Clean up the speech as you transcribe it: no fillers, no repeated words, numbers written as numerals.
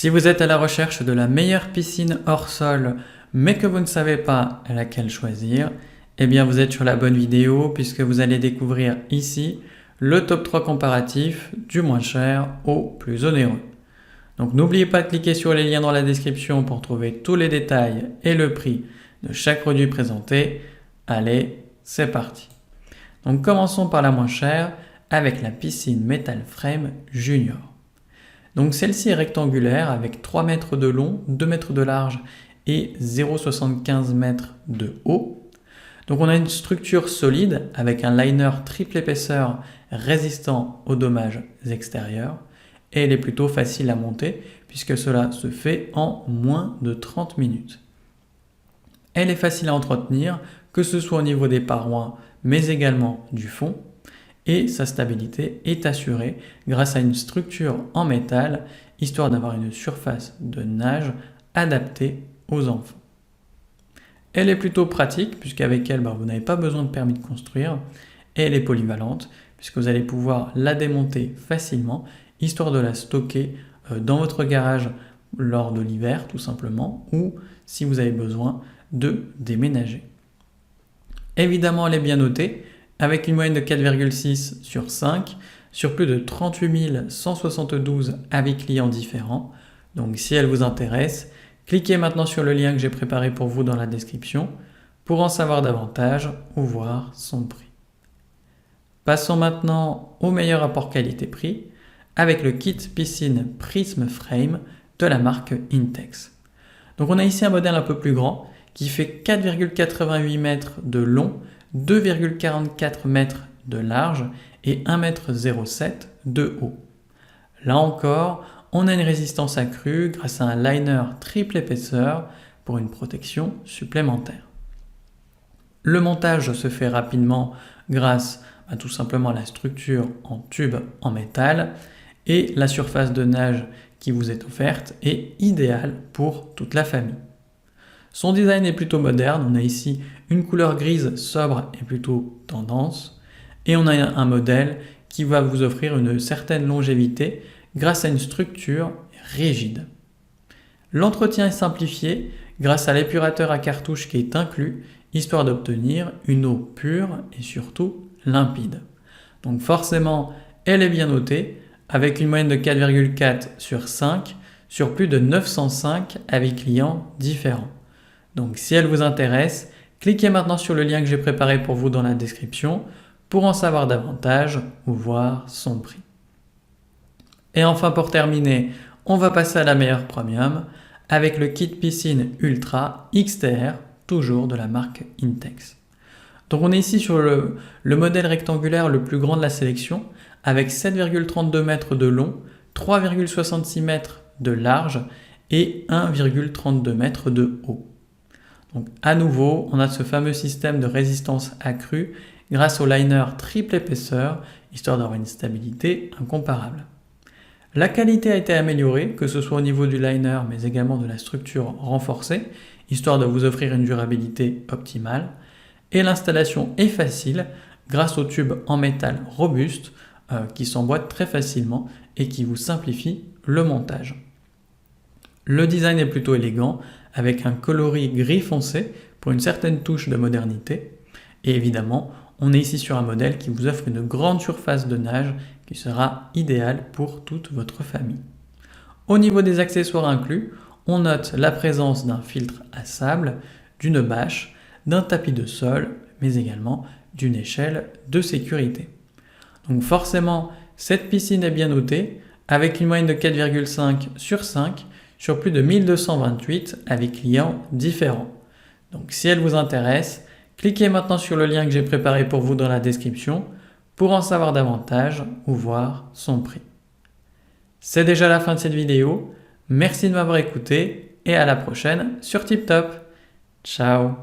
Si vous êtes à la recherche de la meilleure piscine hors sol, mais que vous ne savez pas laquelle choisir, eh bien vous êtes sur la bonne vidéo puisque vous allez découvrir ici le top 3 comparatif du moins cher au plus onéreux. Donc n'oubliez pas de cliquer sur les liens dans la description pour trouver tous les détails et le prix de chaque produit présenté. Allez, c'est parti. Donc commençons par la moins chère avec la piscine Metal Frame Junior. Donc celle-ci est rectangulaire avec 3 mètres de long, 2 mètres de large et 0,75 m de haut. Donc on a une structure solide avec un liner triple épaisseur résistant aux dommages extérieurs et elle est plutôt facile à monter puisque cela se fait en moins de 30 minutes. Elle est facile à entretenir, que ce soit au niveau des parois mais également du fond, et sa stabilité est assurée grâce à une structure en métal, histoire d'avoir une surface de nage adaptée aux enfants. Elle est plutôt pratique puisqu'avec elle, vous n'avez pas besoin de permis de construire, et elle est polyvalente puisque vous allez pouvoir la démonter facilement, histoire de la stocker dans votre garage lors de l'hiver tout simplement, ou si vous avez besoin de déménager. Évidemment, elle est bien notée, avec une moyenne de 4,6 sur 5, sur plus de 38 172 avis clients différents. Donc si elle vous intéresse, cliquez maintenant sur le lien que j'ai préparé pour vous dans la description pour en savoir davantage ou voir son prix. Passons maintenant au meilleur rapport qualité-prix avec le kit piscine Prism Frame de la marque Intex. Donc on a ici un modèle un peu plus grand qui fait 4,88 m de long, 2,44 m de large et 1,07 m de haut. Là encore, on a une résistance accrue grâce à un liner triple épaisseur pour une protection supplémentaire. Le montage se fait rapidement grâce à tout simplement la structure en tube en métal et la surface de nage qui vous est offerte est idéale pour toute la famille. Son design est plutôt moderne, on a ici une couleur grise sobre et plutôt tendance, et on a un modèle qui va vous offrir une certaine longévité grâce à une structure rigide. L'entretien est simplifié grâce à l'épurateur à cartouche qui est inclus, histoire d'obtenir une eau pure et surtout limpide. Donc forcément, elle est bien notée, avec une moyenne de 4,4 sur 5, sur plus de 905 avis clients différents. Donc si elle vous intéresse, cliquez maintenant sur le lien que j'ai préparé pour vous dans la description pour en savoir davantage ou voir son prix. Et enfin pour terminer, on va passer à la meilleure premium avec le kit piscine Ultra XTR, toujours de la marque Intex. Donc on est ici sur le modèle rectangulaire le plus grand de la sélection avec 7,32 m de long, 3,66 m de large et 1,32 m de haut. Donc à nouveau, on a ce fameux système de résistance accrue grâce au liner triple épaisseur, histoire d'avoir une stabilité incomparable. La qualité a été améliorée, que ce soit au niveau du liner mais également de la structure renforcée, histoire de vous offrir une durabilité optimale. Et l'installation est facile grâce au tube en métal robuste qui s'emboîte très facilement et qui vous simplifie le montage. Le design est plutôt élégant avec un coloris gris foncé pour une certaine touche de modernité. Et évidemment, on est ici sur un modèle qui vous offre une grande surface de nage qui sera idéale pour toute votre famille. Au niveau des accessoires inclus, on note la présence d'un filtre à sable, d'une bâche, d'un tapis de sol, mais également d'une échelle de sécurité. Donc forcément, cette piscine est bien notée avec une moyenne de 4,5 sur 5 sur plus de 1228 avis clients différents. Donc si elle vous intéresse, cliquez maintenant sur le lien que j'ai préparé pour vous dans la description pour en savoir davantage ou voir son prix. C'est déjà la fin de cette vidéo. Merci de m'avoir écouté et à la prochaine sur TipTop. Ciao!